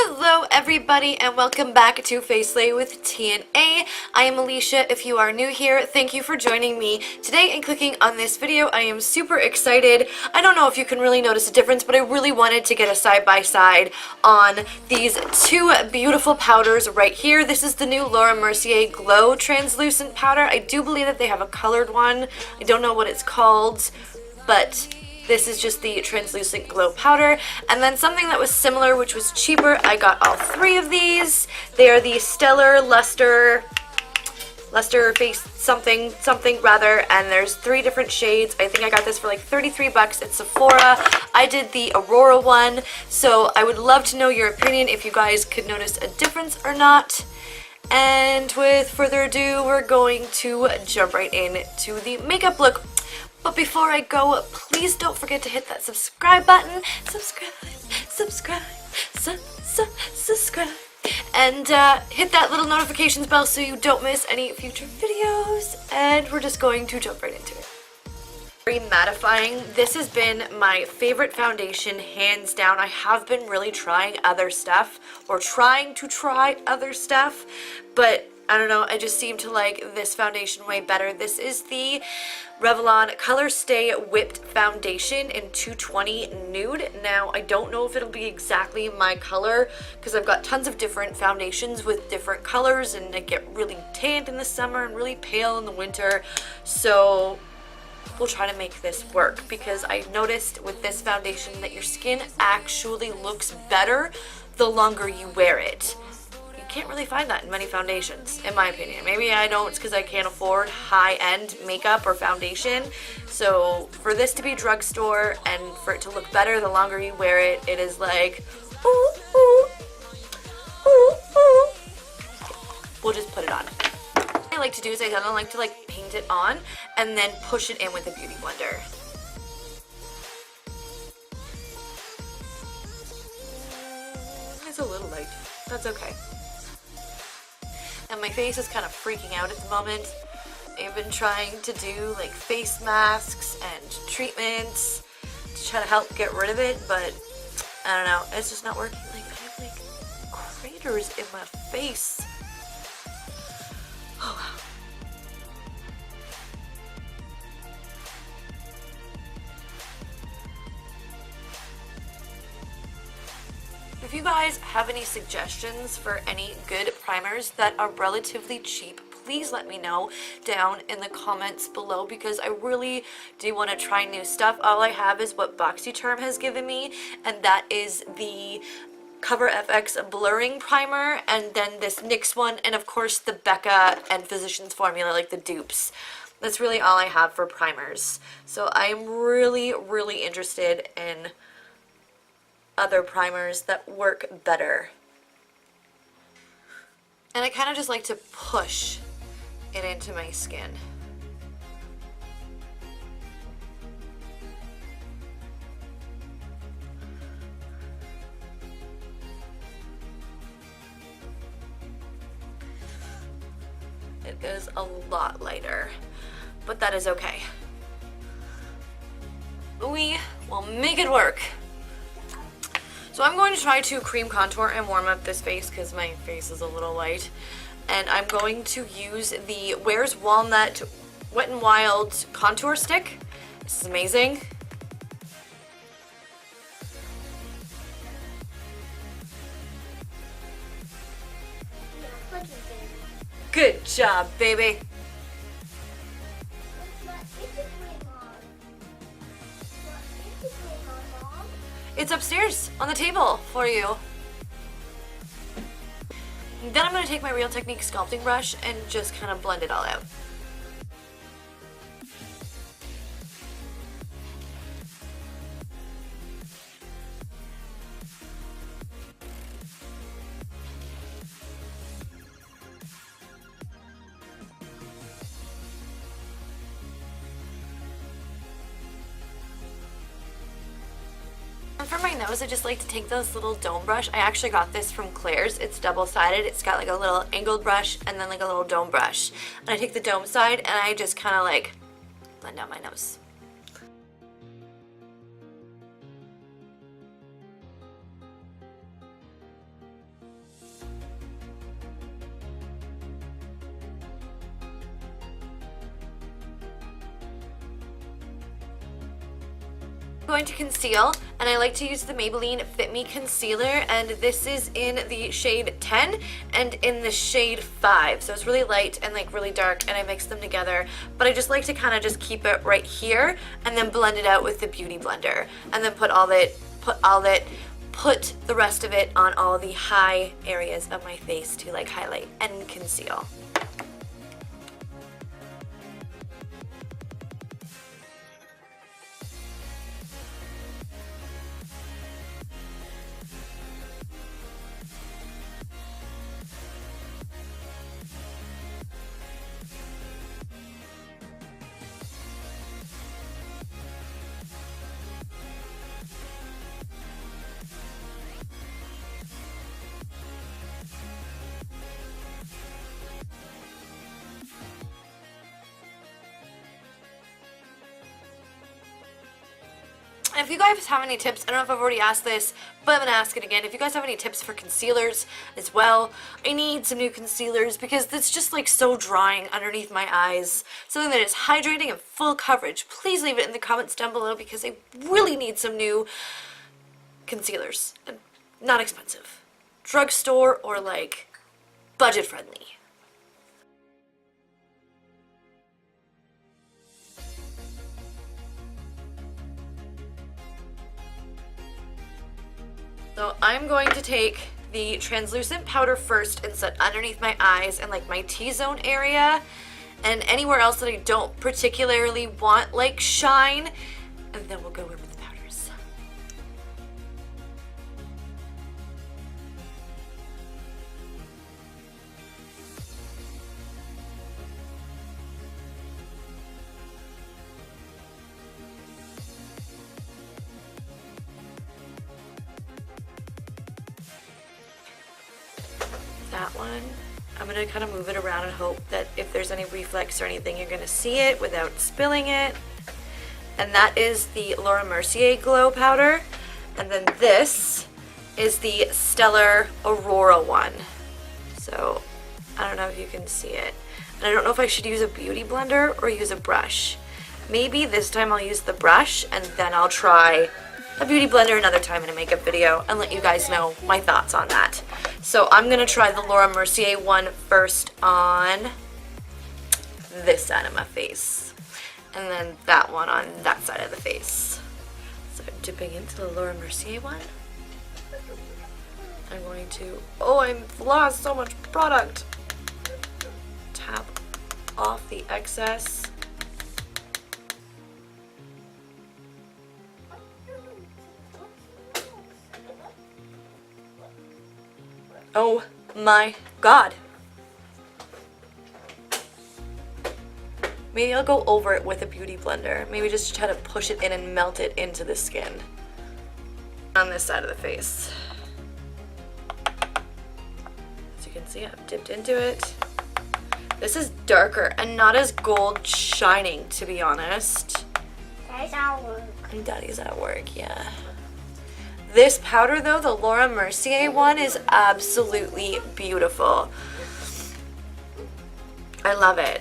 Hello everybody and welcome back to FaceSlayWithT&A. I am Alicia. If you are new here, thank you for joining me today and clicking on this video. I am super excited. I don't know if you can really notice a difference, but I really wanted to get a side-by-side on these two beautiful powders right here. This is the new Laura Mercier Glow Translucent Powder. I do believe that they have a colored one. I don't know what it's called, but this is just the translucent glow powder. And then something that was similar, which was cheaper, I got all three of these. They are the Stellar Lustre Face something rather, and there's three different shades. I think I got this for like 33 bucks at Sephora. I did the Aurora one, so I would love to know your opinion if you guys could notice a difference or not. And with further ado, we're going to jump right into the makeup look. But before I go, please don't forget to hit that subscribe button. Subscribe. And hit that little notifications bell so you don't miss any future videos. And we're just going to jump right into it. Very mattifying. This has been my favorite foundation, hands down. I have been really trying other stuff, or trying to try other stuff, but I don't know, I just seem to like this foundation way better. This is the Revlon Colorstay Whipped Foundation in 220 Nude. Now, I don't know if it'll be exactly my color because I've got tons of different foundations with different colors, and I get really tanned in the summer and really pale in the winter. So we'll try to make this work, because I noticed with this foundation that your skin actually looks better the longer you wear it. Can't really find that in many foundations, in my opinion. Maybe I don't because I can't afford high-end makeup or foundation. So for this to be drugstore and for it to look better the longer you wear it, it is like, ooh, ooh, ooh, ooh. We'll just put it on. What I like to do is I kind of like to paint it on and then push it in with a beauty blender. It's a little light. That's okay. And my face is kind of freaking out at the moment. I've been trying to do like face masks and treatments to try to help get rid of it, but I don't know, it's just not working. Like, I have like craters in my face. Oh wow. If you guys have any suggestions for any good primers that are relatively cheap, please let me know down in the comments below, because I really do want to try new stuff. All I have is what BoxyCharm has given me, and that is the Cover FX Blurring Primer, and then this NYX one, and of course the Becca and Physicians Formula, like the dupes. That's really all I have for primers. So I'm really, really interested in other primers that work better. And I kind of just like to push it into my skin. It is a lot lighter, but that is okay. We will make it work. So I'm going to try to cream contour and warm up this face because my face is a little light. And I'm going to use the Where's Walnut Wet n Wild contour stick. This is amazing. Good job, baby. It's upstairs on the table for you. Then I'm going to take my Real Technique sculpting brush and just kind of blend it all out. For my nose, I just like to take this little dome brush. I actually got this from Claire's. It's double-sided. It's got like a little angled brush and then like a little dome brush. And I take the dome side and I just kind of like blend out my nose. I'm going to conceal, and I like to use the Maybelline Fit Me Concealer, and this is in the shade 10 and in the shade 5, so it's really light and like really dark, and I mix them together, but I just like to kind of just keep it right here and then blend it out with the Beauty Blender, and then put the rest of it on all the high areas of my face to like highlight and conceal. And if you guys have any tips, I don't know if I've already asked this, but I'm going to ask it again. If you guys have any tips for concealers as well, I need some new concealers because it's just like so drying underneath my eyes. Something that is hydrating and full coverage. Please leave it in the comments down below because I really need some new concealers. And not expensive. Drugstore or like budget friendly. So I'm going to take the translucent powder first and set underneath my eyes and like my T-zone area and anywhere else that I don't particularly want like shine, and then we'll go in with the powders. That one, I'm going to kind of move it around and hope that if there's any reflex or anything, you're going to see it without spilling it. And that is the Laura Mercier Glow Powder. And then this is the Stellar Aurora one. So I don't know if you can see it. And I don't know if I should use a beauty blender or use a brush. Maybe this time I'll use the brush and then I'll try a beauty blender another time in a makeup video and let you guys know my thoughts on that. So I'm going to try the Laura Mercier one first on this side of my face. And then that one on that side of the face. So I'm dipping into the Laura Mercier one. I'm going to, oh, I've lost so much product. Tap off the excess. Oh my god. Maybe I'll go over it with a beauty blender. Maybe just try to push it in and melt it into the skin. On this side of the face. As you can see, I've dipped into it. This is darker and not as gold shining, to be honest. Daddy's at work. Daddy's at work, yeah. This powder though, the Laura Mercier one, is absolutely beautiful. I love it.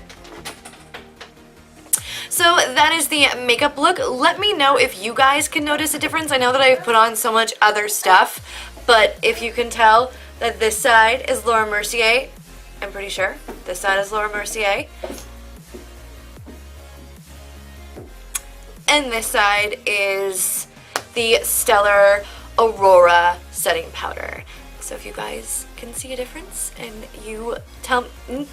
So that is the makeup look. Let me know if you guys can notice a difference. I know that I've put on so much other stuff, but if you can tell that this side is Laura Mercier, I'm pretty sure. This side is Laura Mercier. And this side is the Stellar Aurora setting powder. So if you guys can see a difference and you tell me,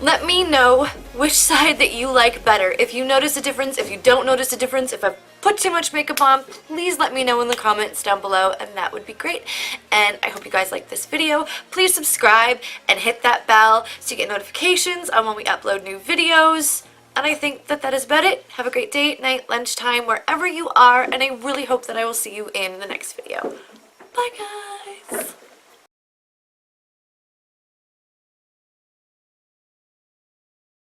let me know which side that you like better. If you notice a difference, if you don't notice a difference, if I've put too much makeup on, please let me know in the comments down below and that would be great. And I hope you guys like this video. Please subscribe and hit that bell so you get notifications on when we upload new videos. And I think that that is about it. Have a great day, night, lunchtime, wherever you are. And I really hope that I will see you in the next video. Bye, guys.